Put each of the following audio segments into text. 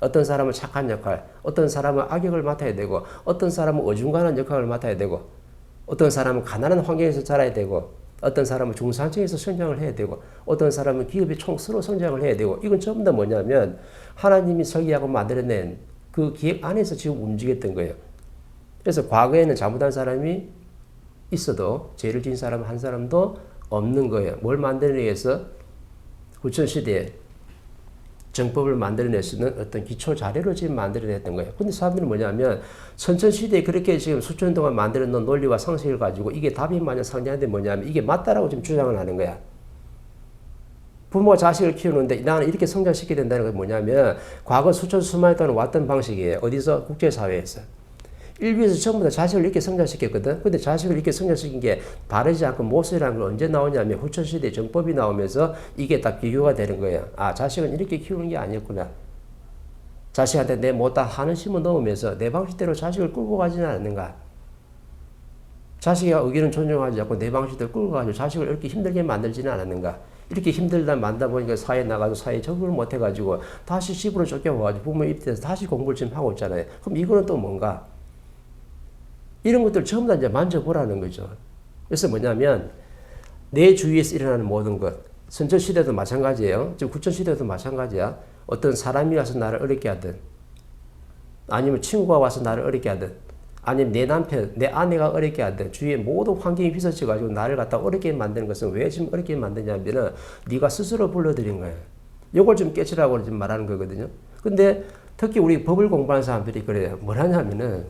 어떤 사람은 착한 역할, 어떤 사람은 악역을 맡아야 되고, 어떤 사람은 어중간한 역할을 맡아야 되고, 어떤 사람은 가난한 환경에서 자라야 되고, 어떤 사람은 중산층에서 성장을 해야 되고, 어떤 사람은 기업의 총수로 성장을 해야 되고, 이건 전부 다 뭐냐면 하나님이 설계하고 만들어낸 그 기획 안에서 지금 움직였던 거예요. 그래서 과거에는 잘못한 사람이 있어도 죄를 지은 사람 한 사람도 없는 거예요. 뭘 만들어내기 위해서 후천시대에 정법을 만들어낼 수 있는 어떤 기초 자료를 지금 만들어냈던 거예요. 근데 사람들은 뭐냐면 선천시대에 그렇게 지금 수천 년 동안 만들어 놓은 논리와 상식을 가지고 이게 답이 마냥 상대하는데 뭐냐면 이게 맞다라고 지금 주장을 하는 거야. 부모가 자식을 키우는데 나는 이렇게 성장시켜야 된다는 게 뭐냐면 과거 수천 수만 년 동안 왔던 방식이에요. 어디서? 국제사회에서. 인류에서 전부 다 자식을 이렇게 성장시켰거든. 근데 자식을 이렇게 성장시킨 게 바르지 않고 모습이라는 걸 언제 나오냐면 후천시대 정법이 나오면서 이게 딱 비교가 되는 거예요. 아, 자식은 이렇게 키우는 게 아니었구나. 자식한테 내 못다 하는 심을 넣으면서 내 방식대로 자식을 끌고 가지는 않는가. 자식의 의견은 존중하지 않고 내 방식대로 끌고 가지고 자식을 이렇게 힘들게 만들지는 않았는가. 이렇게 힘들다 만다 보니까 사회에 나가서 사회에 적응을 못 해가지고 다시 집으로 쫓겨와가지고 부모 입대해서 다시 공부를 지금 하고 있잖아요. 그럼 이거는 또 뭔가? 이런 것들 전부 다 이제 만져보라는 거죠. 그래서 뭐냐면 내 주위에서 일어나는 모든 것, 선천시대도 마찬가지예요. 지금 구천시대도 마찬가지야. 어떤 사람이 와서 나를 어렵게 하든 아니면 친구가 와서 나를 어렵게 하든 아니면 내 남편, 내 아내가 어렵게 하든 주위에 모든 환경이 휘설쳐가지고 나를 갖다 어렵게 만드는 것은 왜 지금 어렵게 만드냐면은 네가 스스로 불러들인 거예요. 이걸 좀 깨치라고 지금 말하는 거거든요. 근데 특히 우리 법을 공부하는 사람들이 그래요. 뭘 하냐면은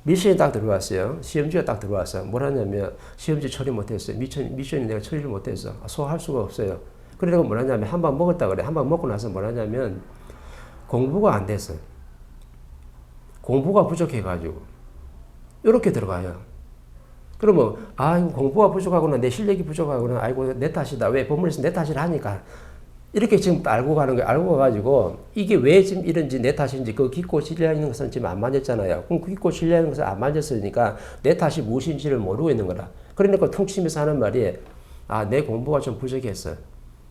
미션이 딱 들어왔어요. 시험지가 딱 들어왔어. 뭘 하냐면 시험지 처리 못했어요. 미션이 내가 처리를 못해서 소화할 수가 없어요. 그래서 뭘 하냐면 한 번 먹었다 그래. 한 번 먹고 나서 뭘 하냐면 공부가 안 됐어요. 공부가 부족해가지고 이렇게 들어가요. 그러면 아 공부가 부족하구나, 내 실력이 부족하구나, 아이고 내 탓이다. 왜 법문에서 내 탓이라 하니까 이렇게 지금 알고 가는 거예요. 알고 가가지고 이게 왜 지금 이런지 내 탓인지 그 깊고 진리하는 것은 지금 안 맞았잖아요. 그럼 그 깊고 진리하는 것은 안 맞았으니까 내 탓이 무엇인지를 모르고 있는 거라. 그러니까 퉁 치면서 하는 말이 아 내 공부가 좀 부족했어.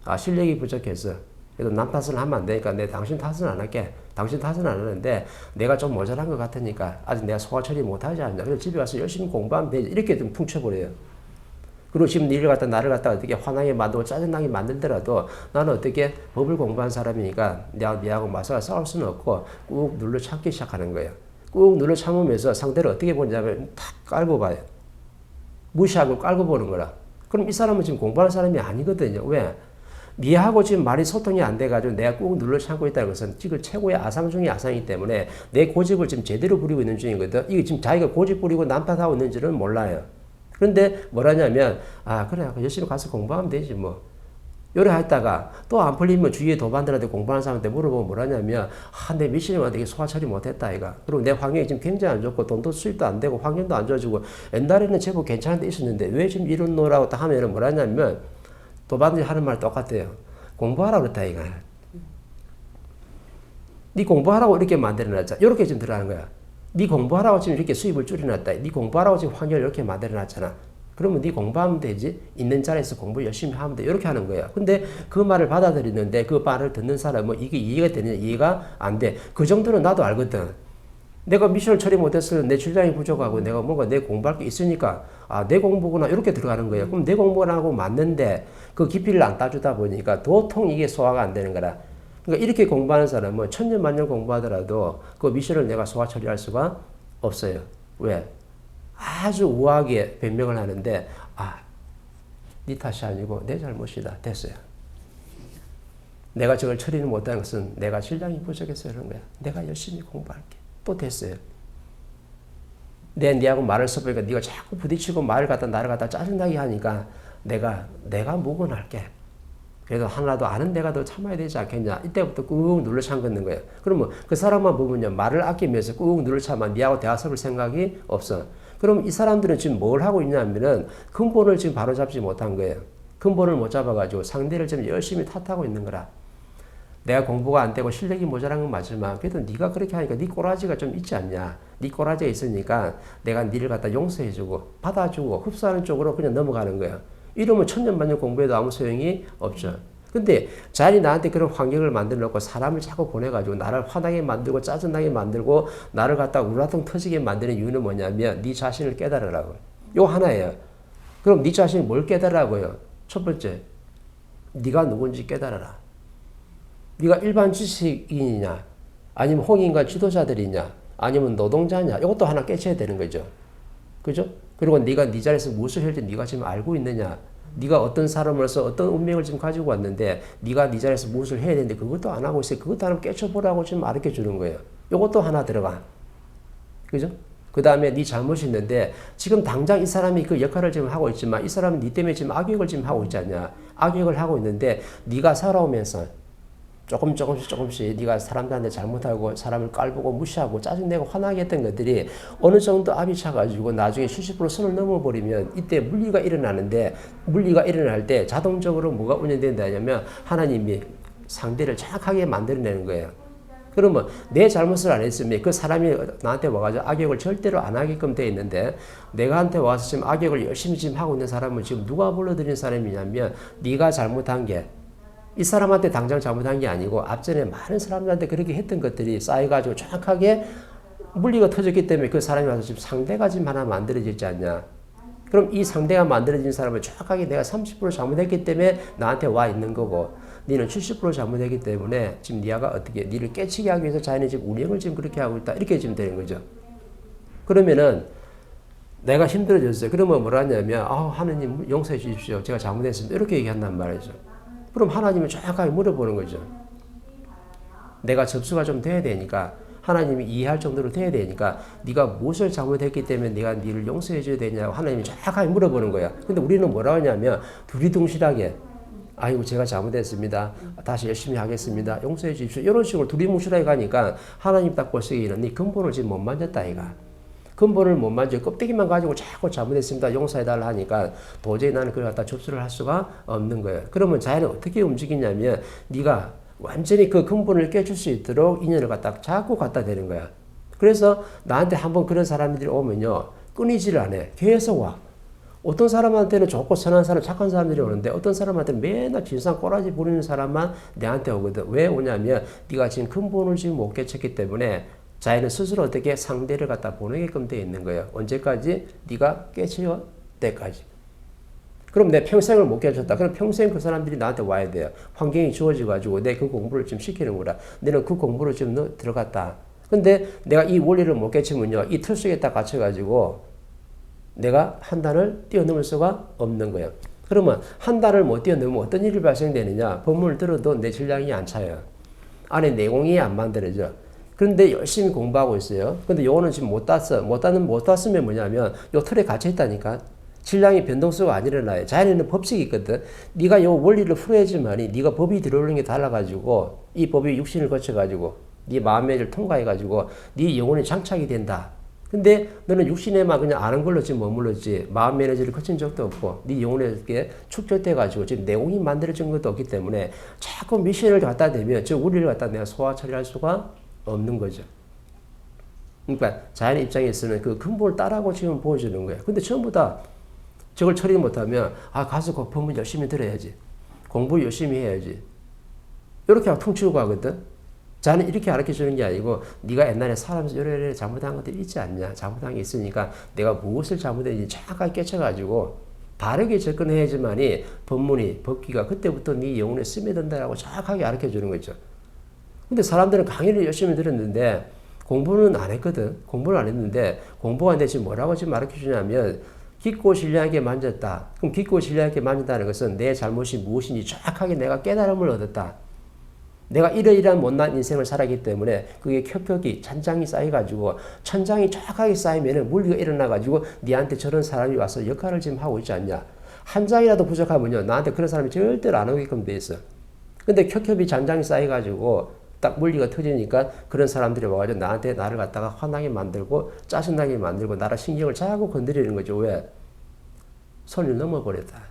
아 실력이 부족했어. 그래도 남 탓은 하면 안 되니까 내 당신 탓은 안 할게. 당신 탓은 안 하는데 내가 좀 모자란 것 같으니까 아직 내가 소화 처리 못하지 않냐. 그래서 집에 와서 열심히 공부하면 되지. 이렇게 좀 퉁쳐버려요. 그리고 지금 나를 갖다 어떻게 화나게 만들고 짜증나게 만들더라도 나는 어떻게 법을 공부한 사람이니까 내가 니하고 맞서 싸울 수는 없고 꾹 눌러 참기 시작하는 거예요. 꾹 눌러 참으면서 상대를 어떻게 보냐면 탁 깔고 봐요. 무시하고 깔고 보는 거라. 그럼 이 사람은 지금 공부하는 사람이 아니거든요. 왜? 니하고 지금 말이 소통이 안 돼가지고 내가 꾹 눌러 참고 있다는 것은 지금 최고의 아상 중의 아상이기 때문에 내 고집을 지금 제대로 부리고 있는 중이거든. 이게 지금 자기가 고집 부리고 남탓하고 있는지는 몰라요. 그런데 뭐라냐면 아 그래 열심히 가서 공부하면 되지 뭐 요래 했다가 또 안 풀리면 주위에 도반들한테 공부하는 사람한테 물어보면 뭐라냐면 아 내 미션이 되게 소화 처리 못했다 이가. 그리고 내 환경이 지금 굉장히 안 좋고 돈도 수입도 안 되고 환경도 안 좋아지고 옛날에는 제법 괜찮은 데 있었는데 왜 지금 이런 노라고 딱 하면은 뭐라냐면 도반들이 하는 말 똑같아요. 공부하라 그랬다 이가. 네 공부하라고 이렇게 만들어놨자 이렇게 지금 들어가는 거야. 네 공부하라고 지금 이렇게 수입을 줄여놨다. 네 공부하라고 지금 환경을 이렇게 만들어놨잖아. 그러면 네 공부하면 되지. 있는 자리에서 공부 열심히 하면 돼. 이렇게 하는 거야. 근데 그 말을 받아들이는데 그 말을 듣는 사람은 이게 이해가 되느냐 이해가 안 돼. 그 정도는 나도 알거든. 내가 미션을 처리 못했으면 내 질량이 부족하고 내가 뭔가 내 공부할 게 있으니까 아 내 공부구나 이렇게 들어가는 거야. 그럼 내 공부하고 맞는데 그 깊이를 안 따주다 보니까 도통 이게 소화가 안 되는 거라. 그러니까 이렇게 공부하는 사람은 천년 만년 공부하더라도 그 미션을 내가 소화 처리할 수가 없어요. 왜? 아주 우아하게 변명을 하는데 네 탓이 아니고 내 잘못이다. 됐어요. 내가 저걸 처리를 못한 것은 내가 질량이 부족해서 그런 거야. 내가 열심히 공부할게. 또 됐어요. 니하고 말을 써보니까 네가 자꾸 부딪히고 나를 갖다 짜증나게 하니까 내가 묵어날게. 그래도 하나도 아는 내가 더 참아야 되지 않겠냐. 이때부터 꾹 눌러 참겠는 거예요. 그러면 그 사람만 보면요. 말을 아끼면서 꾹 눌러 참아 니하고 대화 섞을 생각이 없어. 그럼 이 사람들은 지금 뭘 하고 있냐면은 근본을 지금 바로잡지 못한 거예요. 근본을 못 잡아가지고 상대를 지금 열심히 탓하고 있는 거라. 내가 공부가 안 되고 실력이 모자란 건 맞지만 그래도 네가 그렇게 하니까 네 꼬라지가 좀 있지 않냐. 네 꼬라지가 있으니까 내가 니를 갖다 용서해주고 받아주고 흡수하는 쪽으로 그냥 넘어가는 거야. 이러면 천년만년 공부해도 아무 소용이 없죠. 근데 자연이 나한테 그런 환경을 만들어 놓고 사람을 자꾸 보내가지고 나를 화나게 만들고 짜증나게 만들고 나를 갖다 우라통 터지게 만드는 이유는 뭐냐면 네 자신을 깨달으라고. 요 하나예요. 그럼 네 자신이 뭘 깨달으라고요? 첫 번째, 네가 누군지 깨달아라. 네가 일반 지식인이냐, 아니면 홍인과 지도자들이냐, 아니면 노동자냐, 이것도 하나 깨쳐야 되는 거죠. 그죠? 그리고 네가 네 자리에서 무엇을 할지 네가 지금 알고 있느냐. 네가 어떤 사람으로서 어떤 운명을 지금 가지고 왔는데 네가 네 자리에서 무엇을 해야 되는데 그것도 안 하고 있어요. 그것도 하나 깨쳐보라고 지금 가르쳐 주는 거예요. 이것도 하나 들어가. 그죠? 그 다음에 네 잘못이 있는데 지금 당장 이 사람이 그 역할을 지금 하고 있지만 이 사람은 네 때문에 지금 악역을 지금 하고 있지 않냐. 악역을 하고 있는데 네가 살아오면서 조금씩 네가 사람들한테 잘못하고 사람을 깔보고 무시하고 짜증내고 화나게 했던 것들이 어느 정도 압이 차가지고 나중에 70% 선을 넘어버리면 이때 물리가 일어나는데 물리가 일어날 때 자동적으로 뭐가 운영된다냐면 하나님이 상대를 정확하게 만들어내는 거예요. 그러면 내 잘못을 안 했으면 그 사람이 나한테 와가지고 악역을 절대로 안 하게끔 돼 있는데 내가한테 와서 지금 악역을 열심히 지금 하고 있는 사람은 지금 누가 불러들인 사람이냐면 네가 잘못한 게 이 사람한테 당장 잘못한 게 아니고 앞전에 많은 사람들한테 그렇게 했던 것들이 쌓여가지고 정확하게 물리가 터졌기 때문에 그 사람이 와서 지금 상대가 지금 하나 만들어지지 않냐. 그럼 이 상대가 만들어진 사람을 정확하게 내가 30% 잘못했기 때문에 나한테 와 있는 거고 니는 70% 잘못했기 때문에 지금 니가 어떻게 니를 깨치게 하기 위해서 자연이 지금 운영을 지금 그렇게 하고 있다. 이렇게 지금 되는 거죠. 그러면은 내가 힘들어졌어요. 그러면 뭐라 하냐면 하나님 용서해 주십시오. 제가 잘못했습니다. 이렇게 얘기한단 말이죠. 그럼 하나님이 정확하게 물어보는 거죠. 내가 접수가 좀 돼야 되니까 하나님이 이해할 정도로 돼야 되니까 네가 무엇을 잘못했기 때문에 내가 네를 용서해 줘야 되냐고 하나님이 정확하게 물어보는 거야. 근데 우리는 뭐라고 하냐면 두리뭉실하게 아이고 제가 잘못했습니다. 다시 열심히 하겠습니다. 용서해 주십시오. 이런 식으로 두리뭉실하게 가니까 하나님 딱 보시기에는 네 근본을 지금 못 만졌다 이가. 근본을 못 만져 껍데기만 가지고 자꾸 잘못했습니다. 용서해달라 하니까 도저히 나는 그걸 갖다 접수를 할 수가 없는 거예요. 그러면 자연은 어떻게 움직이냐면 네가 완전히 그 근본을 깨줄 수 있도록 인연을 갖다 자꾸 갖다 대는 거야. 그래서 나한테 한번 그런 사람들이 오면요. 끊이지를 않아. 계속 와. 어떤 사람한테는 좋고 선한 사람, 착한 사람들이 오는데 어떤 사람한테는 맨날 진상 꼬라지 부리는 사람만 내한테 오거든. 왜 오냐면 네가 지금 근본을 지금 못 깨쳤기 때문에 자연은 스스로 어떻게 상대를 갖다 보내게끔 되어 있는 거예요. 언제까지? 네가 깨칠 때까지. 그럼 내 평생을 못 깨쳤다. 그럼 평생 그 사람들이 나한테 와야 돼요. 환경이 주어져가지고 내 그 공부를 좀 시키는 거라. 너는 그 공부를 좀 들어갔다. 근데 내가 이 원리를 못 깨치면요. 이 틀 속에 딱 갇혀가지고 내가 한 단을 뛰어넘을 수가 없는 거예요. 그러면 한 단을 못 뛰어넘으면 어떤 일이 발생되느냐. 법문을 들어도 내 질량이 안 차요. 안에 내공이 안 만들어져. 그런데 열심히 공부하고 있어요. 근데 요거는 지금 못 땄으면 뭐냐면 요 틀에 갇혀 있다니까. 질량이 변동수가 안 일어나요. 자연에는 법칙이 있거든. 네가 요 원리를 풀어야지만이 네가 법이 들어오는 게 달라가지고 이 법이 육신을 거쳐가지고 네 마음의 통과해가지고 네 영혼이 장착이 된다. 근데 너는 육신에만 그냥 아는 걸로 지금 머물렀지 마음 에너지를 거친 적도 없고 네 영혼에 이렇게 축적돼가지고 지금 내공이 만들어진 것도 없기 때문에 자꾸 미션을 갖다 대면 저 원리를 갖다 내가 소화 처리할 수가 없는 거죠. 그러니까 자연의 입장에서는 그 근본을 따라고 지금 보여주는 거예요. 근데 전부 다 저걸 처리 못하면 가서 그 법문 열심히 들어야지. 공부 열심히 해야지. 이렇게 하고 퉁치고 가거든. 자는 이렇게 가르쳐주는 게 아니고 네가 옛날에 살아면서 이래 잘못한 것들이 있지 않냐. 잘못한 게 있으니까 내가 무엇을 잘못했는지 정확하게 깨쳐가지고 바르게 접근해야지만이 법문이 법기가 그때부터 네 영혼에 스며든다라고 정확하게 가르쳐주는 거죠. 근데 사람들은 강의를 열심히 들었는데 공부는 안 했거든. 공부를 안 했는데 공부가 안 돼 지금 뭐라고 지금 가르쳐주냐면 깊고 신뢰하게 만졌다. 그럼 깊고 신뢰하게 만진다는 것은 내 잘못이 무엇인지 정확하게 내가 깨달음을 얻었다. 내가 이러이러한 못난 인생을 살았기 때문에 그게 켜켜이 천장이 쌓여가지고 천장이 정확하게 쌓이면 물리가 일어나가지고 니한테 저런 사람이 와서 역할을 지금 하고 있지 않냐. 한 장이라도 부족하면요. 나한테 그런 사람이 절대로 안 오게끔 돼 있어. 근데 켜켜이 잔장이 쌓여가지고 딱 물리가 터지니까 그런 사람들이 와가지고 나를 갖다가 화나게 만들고 짜증나게 만들고 나를 신경을 자꾸 건드리는 거죠. 왜? 선을 넘어버렸다.